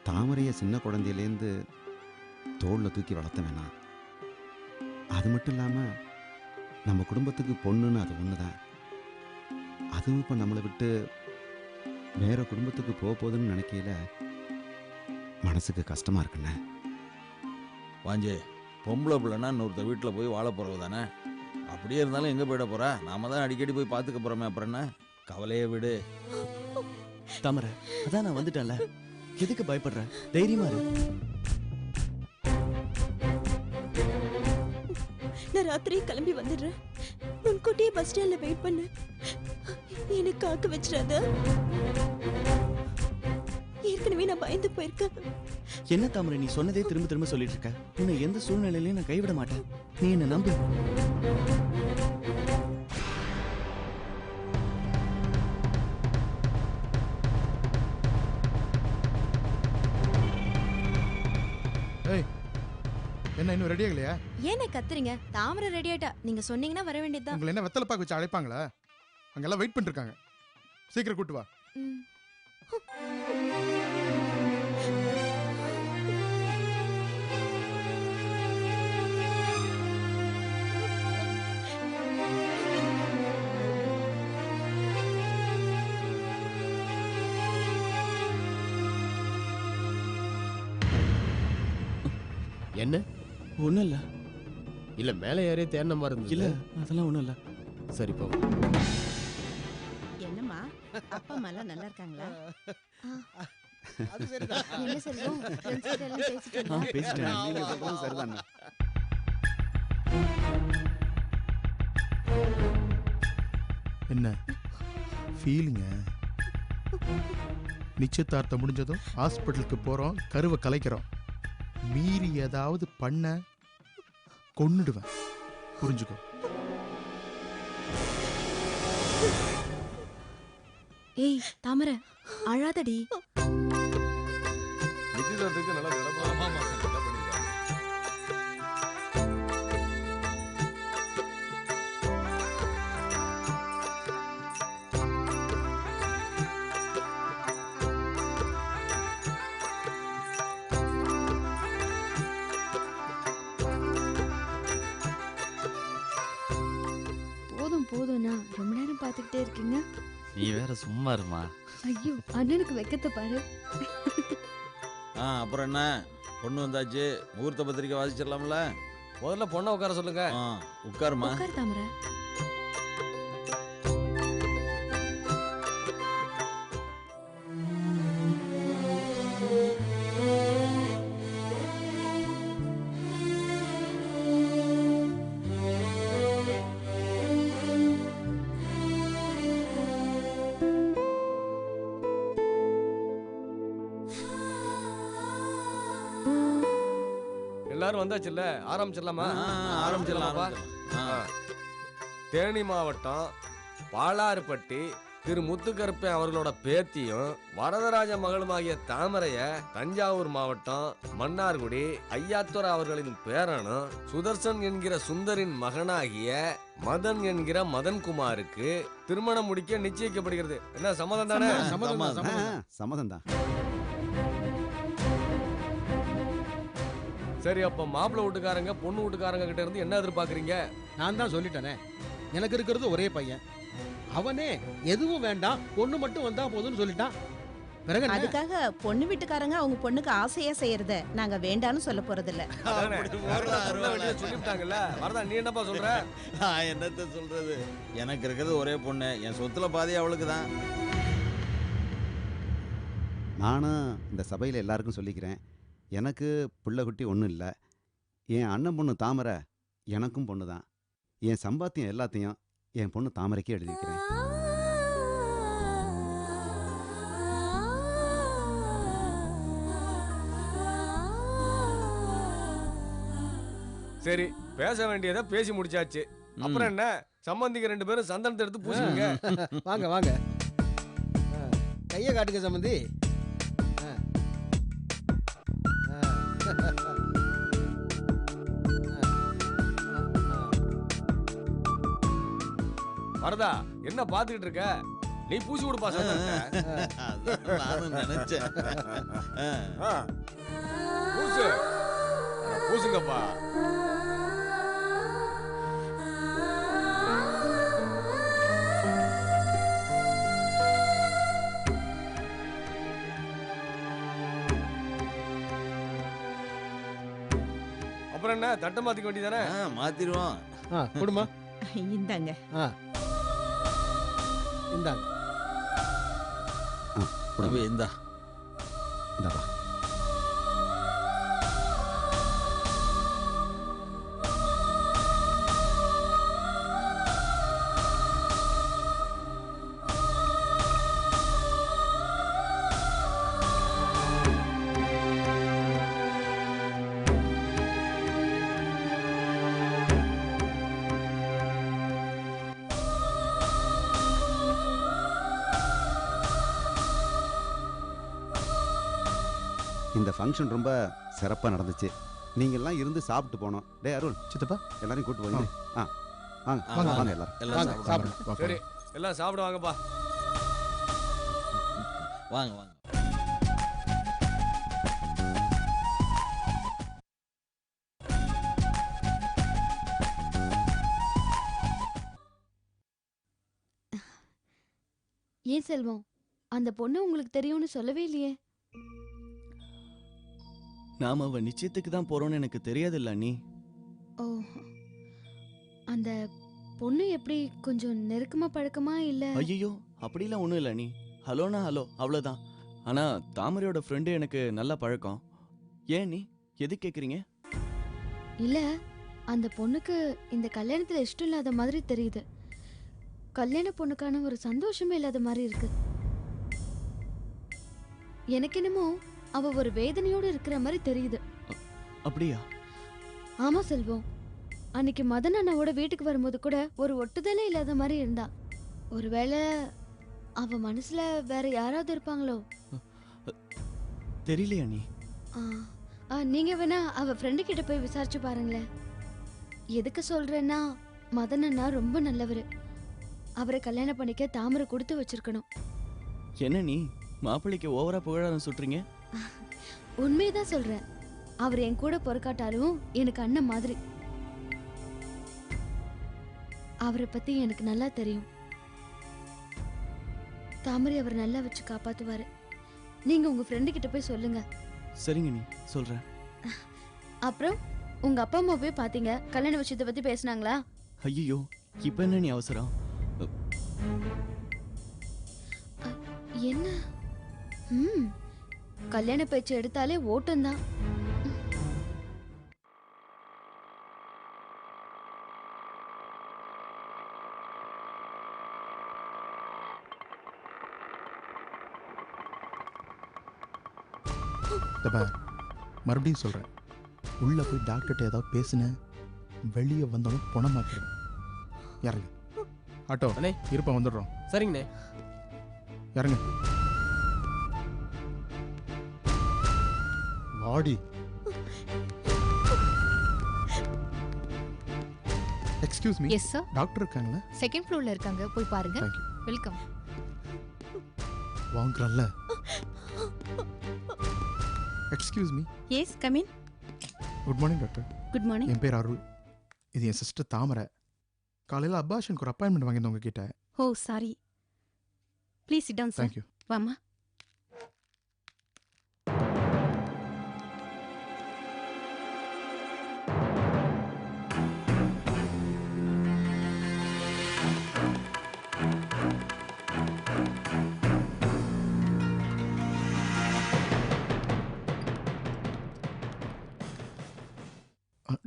தாமரையை சின்ன குழந்தையிலேருந்து தோளில் தூக்கி வளர்த்த வேணாம். அது மட்டும் இல்லாமல் நம்ம குடும்பத்துக்கு பொண்ணுன்னு அது ஒன்று தான். அதுவும் இப்போ நம்மளை விட்டு வேற குடும்பத்துக்கு போக போகுதுன்னு நினைக்கையில மனசுக்கு கஷ்டமா இருக்குண்ணே. வாஞ்சே, பொம்பளை பிள்ளைன்னா இன்னொருத்த வீட்டில் போய் வாழ போகிறவ தானே. அப்படியே இருந்தாலும் எங்கே போயிட போகிறா? நாம தான் அடிக்கடி போய் பார்த்துக்க போகிறோமே. அப்புறம் என்ன, கவலையை விடு. தாமரை, அதான் நான் வந்துட்டேன்ல, எதுக்கு பயப்படுற? தைரியமா இரு. நான் ராத்திரி கிளம்பி வந்துடுறேன். முன்கூட்டியே பஸ் ஸ்டாண்ட்ல வெயிட் பண்ணு. எனக்கு காக்க வச்சிடாத. ஏற்கனவே நான் பயந்து போயிருக்கேன். என்ன தாமரை, நீ சொன்னதே திரும்ப திரும்ப சொல்லிட்டு இருக்க. உன்னை எந்த சூழ்நிலையிலையும் நான் கைவிட மாட்டேன். நீ என்ன நம்பு. என்ன இன்னும் ரெடி ஆகலையா? ஏன்னு கத்துறீங்க? தாமரை ரெடி ஆயிட்டா. நீங்க சொன்னீங்கன்னா வர வேண்டியதுதான். உங்களை என்ன வெத்தலை பாக்கு வச்சு அழைப்பாங்களா? அங்கெல்லாம் வெயிட் பண்ணிட்டு இருக்காங்க. சீக்கிரம் கூட்டு வா. என்ன? ஒண்ணும் இல்ல. இல்ல மேலே ஏறே தேடின மாதிரி இருந்துச்சு. இல்ல, அதெல்லாம் ஒண்ணும் இல்ல. சரி போ. என்னம்மா, அப்பா அம்மா எல்லாம் நல்லா இருக்காங்களா? அது சரிதான். என்ன செல்வம், ஃப்ரெண்ட்ஸ் கிட்ட எல்லாம் பேசிட்டீங்களா? பேசிட்டேன். நீங்க சொல்றதும் சரிதான். என்ன ஃபீலிங்க? நிச்சயதார்த்தம் முடிஞ்சதும் ஹாஸ்பிட்டலுக்கு போறோம், கருவை கலைக்கிறோம். மீறி ஏதாவது பண்ண கொன்னுடுவேன், புரிஞ்சுக்கோ. ஏய் தாமரை, அழாதடி. நிச்சயதார்த்தத்துக்கு நல்லா போதும் போதும்னா ரொம்ப நேரம் பார்த்துக்கிட்டே இருக்கீங்க. நீ வேற சும்மா இருமா. ஐயோ, அண்ணனுக்கு வெக்கத்தை பாரு. அப்புறம் என்ன, பொண்ணு வந்தாச்சு. முகூர்த்த பத்திரிக்கை வாசிச்சிடலாம்ல? முதல்ல பொண்ணை உட்கார சொல்லுங்க. உட்காருமா. உட்கார் தாமரை. எல்லாரும் வந்தாச்சுல்ல, ஆரம்பிச்சிடலாமா? ஆரம்பிச்சிடலாம்ப்பா. தேனி மாவட்டம் பாலாறுப்பட்டி திரு முத்துக்கருப்பன் அவர்களோட பேத்தியும் வரதராஜ மகளுமாகிய தாமரைய தஞ்சாவூர் மாவட்டம் மன்னார்குடி ஐயாத்துறை அவர்களின் பேரனும் சுதர்சன் என்கிற சுந்தரின் மகனாகிய மதன் என்கிற மதன்குமாருக்கு திருமணம் முடிக்க நிச்சயிக்கப்படுகிறது. என்ன சம்மதம் தானே? சம்மதம் தான். சரி, அப்ப மாப்பிள்ளை வீட்டுக்காரங்க பொண்ணு வீட்டுக்காரங்க கிட்ட இருந்து என்ன எதிர்பார்க்கறீங்க? நான் தான் சொல்லிட்டேனே, எனக்கு இருக்கிறது ஒரே பையன். அவனே எதுவும் வேண்டாம், பொண்ணு மட்டும் வந்தா போதும்னு சொல்லிட்டான். பிறகு அதுக்காக பொண்ணு வீட்டுக்காரங்க அவங்க பொண்ணுக்கு ஆசையா செய்யறத நாங்க வேண்டான்னு சொல்ல போறதில்ல. சொல்லிட்டாங்கல்ல. வரதா, நீ என்னப்பா சொல்ற? நான் என்னத்த சொல்றது, எனக்கு இருக்கிறது ஒரே பொண்ணு. என் சொத்துல பாதி அவளுக்கு தான். நானும் இந்த சபையில் எல்லாருக்கும் சொல்லிக்கிறேன், எனக்கு பிள்ளை குட்டி ஒன்றும் இல்லை. என் அண்ணன் பொண்ணு தாமரை எனக்கும் பொண்ணு தான். என் சம்பாத்தியம் எல்லாத்தையும் என் பொண்ணு தாமரைக்கே எழுதி வைக்கிறேன். சரி, பேச வேண்டியதை பேசி முடிச்சாச்சு. அப்புறம் என்ன, சம்பந்திங்க 2 பேரும் சந்தனத்தை எடுத்து பூசுங்க. வாங்க வாங்க, கையை காட்டுங்க சம்பந்தி. வரதா, என்ன பாத்துக்கிட்டு இருக்க? நீ பூசி விடுப்பா சந்தனத்தை. அதான் நானும் நினைச்சேன். பூசு. பூசுங்கப்பா. அப்புறம் என்ன தட்டை மாத்திக்க வேண்டியதானே? மாத்திருவோம். கொடுமா. இந்தாங்க. இந்தாங்க. தம்பி இந்தா. இந்தாப்பா. இந்த ஃபங்க்ஷன் ரொம்ப சிறப்பாக நடந்துச்சு. நீங்கள்லாம் இருந்து சாப்பிட்டு போனோம். டே அருள், சித்தப்பா எல்லாரையும் கூட்டு போய் வாங்க வாங்க எல்லாரும் எல்லாம் சாப்பிடு. சரி எல்லாம் சாப்பிட வாங்கப்பா. வாங்க வாங்க. ஏன் செல்வம், அந்த பொண்ணு உங்களுக்கு தெரியும்னு சொல்லவே இல்லையே? நாம அவ நிச்சயத்துக்கு தான் போறோம்னு எனக்கு தெரியாதுல்ல நீ. ஓ, அந்த பொண்ணு எப்படி கொஞ்சம் நெருக்கமா பழக்கமா இல்ல? ஐயோ அப்படிலாம் ஒண்ணும் இல்ல நீ. ஹலோனா ஹலோ அவ்வளவுதான். ஆனா தாமரையோட ஃப்ரெண்டு எனக்கு நல்ல பழக்கம். ஏன் நீ எது கேக்குறீங்க? இல்ல, அந்த பொண்ணுக்கு இந்த கல்யாணத்துல இஷ்டம் இல்லாத மாதிரி தெரியுது. கல்யாண பொண்ணுக்கான ஒரு சந்தோஷமே இல்லாத மாதிரி இருக்கு. எனக்கு என்னமோ அவ ஒரு வேதனையோடு இருக்கிற மாதிரி தெரியுது. அப்படியா? ஆமா செல்வம், அன்னைக்கு மதன் அண்ணாவோட வீட்டுக்கு வரும்போது கூட ஒரு ஒட்டுதலே இல்லாத மாதிரி இருந்தா. ஒருவேளை அவ மனசுல வேற யாராவது இருப்பாங்களோ? தெரியலையா நீ? நீங்க வேணா அவ ஃப்ரெண்டு கிட்ட போய் விசாரிச்சு பாருங்களேன். எதுக்கு சொல்றேன்னா, மதன் அண்ணா ரொம்ப நல்லவரு. அவரை கல்யாணம் பண்ணிக்க தாமரை கொடுத்து வச்சிருக்கணும். என்ன நீ மாப்பிள்ளைக்கு ஓவரா புகழாரம் சுட்டுறீங்க? உண்மையதான் சொல்றேன். அவர் என் கூட பொறுக்காட்டாலும் எனக்கு அண்ணன் மாதிரி. அவரை பத்தி எனக்கு நல்லா தெரியும். தாமரை அவர் நல்லா வச்சு காப்பாத்துவாரு. நீங்க உங்க ஃப்ரெண்டு கிட்ட போய் சொல்லுங்க. சரிங்க நீ சொல்றேன். அப்புறம் உங்க அப்பா அம்மா போய் பாத்தீங்க, கல்யாண விஷயத்தை பத்தி பேசினாங்களா? ஐயோ இப்ப என்ன நீ அவசரம்? என்ன? கல்யாண பேச்சு எடுத்தாலே ஓட்டம்தான். மறுபடியும் சொல்றேன், உள்ள போய் டாக்டர்கிட்ட ஏதாவது பேசுன, வெளியே வந்தாலும் பணமாக்கிறேன். இறங்கு. ஆட்டோ அண்ணே இருப்பா, வந்துடுறோம். சரிங்கண்ணே. இறங்கு. வாடி. Excuse me. Yes sir. Doctor இருக்காங்களா? செகண்ட் ஃப்ளோர்ல இருக்காங்க, போய் பாருங்க. Thank you. வெல்கம். வாங்கறல்ல. Excuse me. Yes come in. Good morning doctor. Good morning. என் பேர் அருள். இது என் சிஸ்டர் தாமரை. காலையில் அபாஷனுக்கு ஒரு அப்பாயின்மெண்ட் வாங்கியிருந்தேன் உங்ககிட்ட. Oh sorry. Please sit down sir. Thank you. வாமா.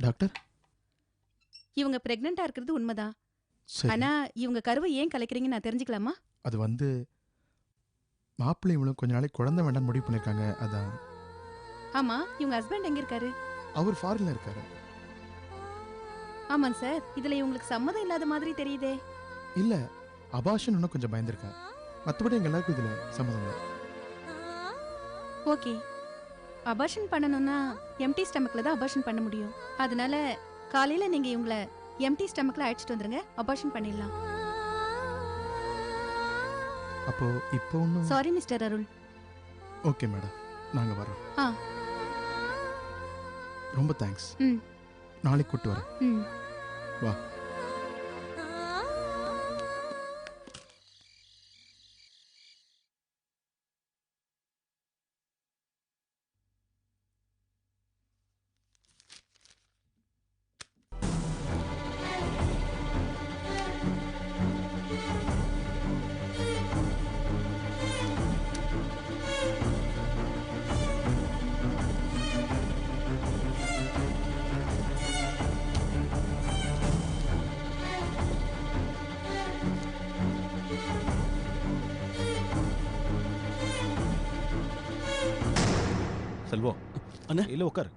டாக்டர், இவங்க பிரெக்னெண்டா இருக்கிறது உண்மைதான். சரி. ஆனா இவங்க கருவை ஏன் கலைக்கிறீங்கன்னு நான் தெரிஞ்சுக்கலாமா? அது வந்து மாப்பிள்ளை இவங்களும் கொஞ்ச நாளைக்கு குழந்தை வேண்டாம்னு முடிவு பண்ணியிருக்காங்க. அதான். ஆமா, இவங்க ஹஸ்பண்ட் எங்க இருக்காரு? அவர் ஃபாரின்ல இருக்காரு. ஆமாங்க சார், இதுல இவங்களுக்கு சம்மதம் இல்லாத மாதிரி தெரியுதே. இல்ல, அபாஷன் இன்னும் கொஞ்சம் பயந்துருக்கா. மற்றபடி எங்க எல்லாருக்கும் இதுல சம்மதம் தான். ஓகே, அபார்ஷன் பண்ணணும்னா எம்டி ஸ்டமக்ல தான் அபார்ஷன் பண்ண முடியும். அதனால காலையில நீங்க இவங்களை எம்டி ஸ்டமக்ல அழைச்சிட்டு வந்துருங்க, அபார்ஷன் பண்ணிடலாம். அப்போ இப்போ ஒன்றும் சாரி மிஸ்டர் அருள். ஓகே மேடம், நாங்கள் வரோம். ஆ. ரொம்ப தேங்க்ஸ். ம். நாளைக்கு கூட்டு வரேன். ம். வா. செல்வம் அண்ணா. இல்லை உட்காரு.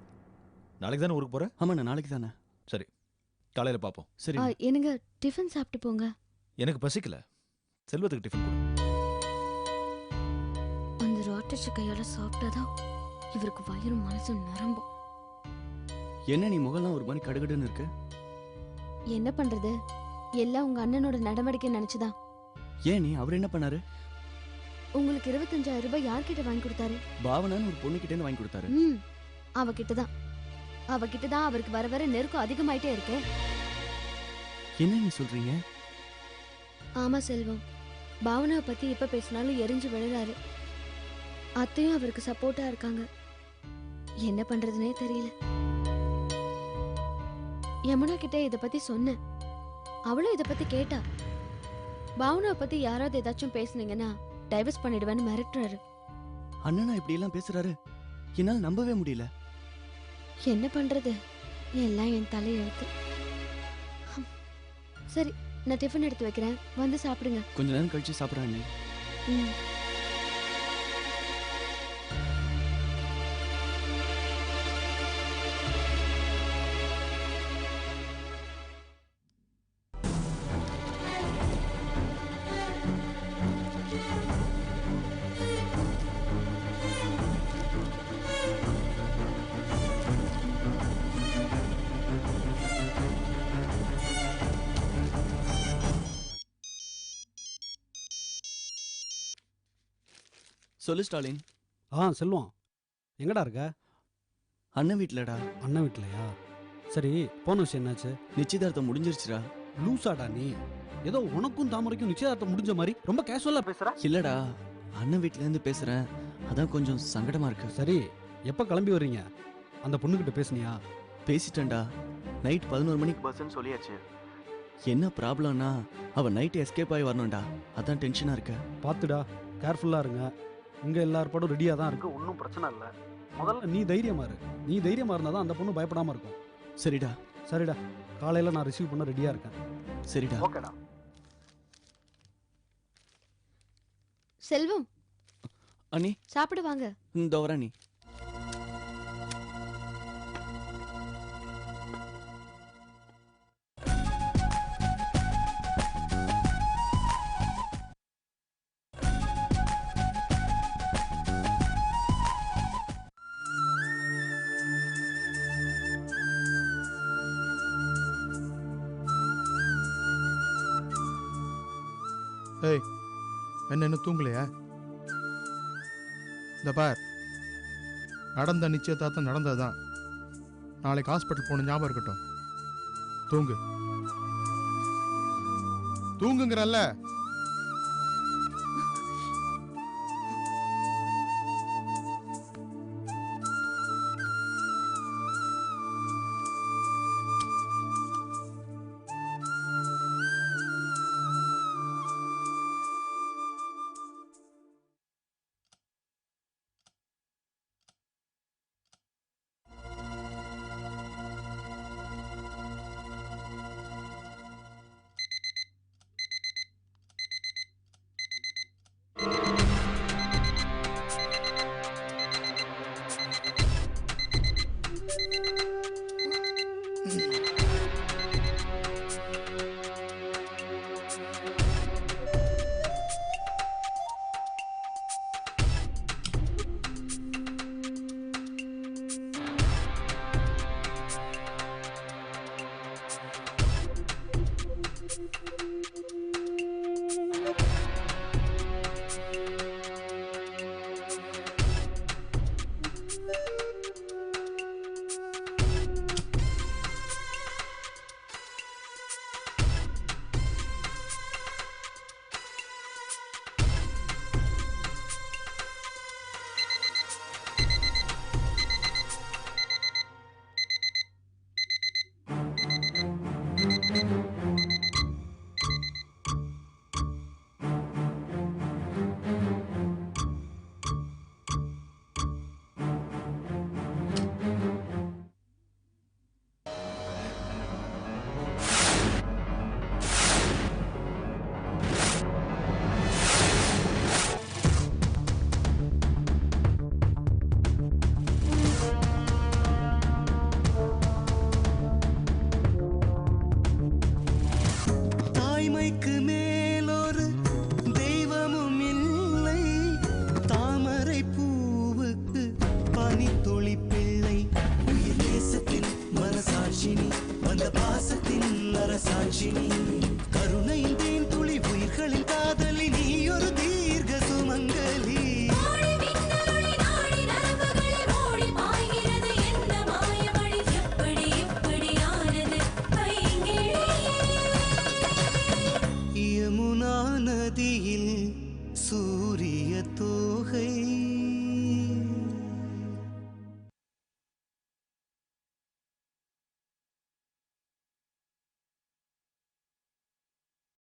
நாளைக்கு தானே ஊருக்கு போற? ஆமாண்ணா, நாளைக்கு தானே. சரி, காலையில் பார்ப்போம். சரி. எனக்கு டிஃபன் சாப்பிட்டு போங்க. எனக்கு பசிக்கல, செல்வத்துக்கு டிஃபன் கொடு. அந்த ராட்டர்ச்சி கையால சாப்பிட்டாதான் இவருக்கு வயிறும் மனசும் நிரம்பும். என்ன நீ முகம்லாம் ஒரு மாதிரி கடுகடுன்னு இருக்கு? என்ன பண்றது, எல்லாம் உங்க அண்ணனோட நடவடிக்கை நினைச்சுதான். ஏன் நீ அவர் என்ன பண்ணாரு? உங்களுக்கு 25,000 ரூபாய் யார்கிட்ட வாங்கி கொடுத்தாரு? பாவனான்னு ஒரு பொண்ணு கிட்ட இருந்து வாங்கி கொடுத்தாரு. அவகிட்டதான். அவகிட்டதான் அவருக்கு வர வர நெருக்கம் அதிகமாயிட்டே இருக்கு. என்ன நீ சொல்றீங்க? ஆமா செல்வம், பாவனாவை பத்தி எப்ப பேசினாலும் எரிஞ்சு விழுறாரு. அத்தையும் அவருக்கு சப்போர்ட்டா இருக்காங்க. என்ன பண்றதுனே தெரியல. யமுனா கிட்ட இத பத்தி சொன்னேன். அவளும் இத பத்தி கேட்டா. பாவனாவை பத்தி யாராவது ஏதாச்சும் பேசுனீங்கன்னா டைவர்ஸ் பண்ணிடுவேன்னு மிரட்டுறாரு. அண்ணனா இப்படி எல்லாம் பேசுறாரு? என்னால நம்பவே முடியல. என்ன பண்றது, எல்லாம் என் தலையெழுத்து. சரி, நான் டிஃபன் எடுத்து வைக்கிறேன், வந்து சாப்பிடுங்க. கொஞ்ச நேரம் கழிச்சு சாப்பிடுறேன். சொல்லு ஸ்டாலின். செல்வம், எங்கடா இருக்க? அண்ணன் வீட்லடா. அண்ணன் வீட்லையா? சரி, போன விஷயம் என்னாச்சு? நிச்சயதார்த்தம் முடிஞ்சிருச்சுடா. லூசாடா நீ? ஏதோ உனக்கும் தாமரைக்கும் நிச்சயதார்த்தம் முடிஞ்ச மாதிரி ரொம்ப கேஷுவலா பேசுற. இல்லடா, அண்ணன் வீட்ல இருந்து பேசுறேன், அதான் கொஞ்சம் சங்கடமா இருக்கு. சரி, எப்ப கிளம்பி வர்றீங்க? அந்த பொண்ணுகிட்ட பேசுனியா? பேசிட்டேன்டா. நைட் 11 மணிக்கு பஸ்ன்னு சொல்லியாச்சு. என்ன ப்ராப்ளம்னா அவ நைட் எஸ்கேப் ஆகி வரணும்டா, அதான் டென்ஷனா இருக்க. பாத்துடா, கேர்ஃபுல்லா இருங்க. இங்க எல்லா ஏற்பாடும் ரெடியா தான் இருக்கு, ஒன்றும் பிரச்சனை இல்லை. முதல்ல நீ தைரியமா இரு. நீ தைரியமா இருந்தா தான் அந்த பொண்ணு பயப்படாம இருக்கும். சரிடா. சரிடா, காலையில நான் ரிசீவ் பண்ண ரெடியா இருக்கேன். சரிடா. ஓகேடா. செல்வம், அண்ணி சாப்பிடு வாங்க. இந்த வரா நீ. ஏய், என்ன இன்னும் தூங்கலையா? இந்த பார், நடந்த நிச்சயதார்த்தம் நடந்ததுதான். நாளைக்கு ஹாஸ்பிட்டல் போன ஞாபகம் இருக்கட்டும். தூங்கு. தூங்குங்கிறல்ல. சாட்சி நீ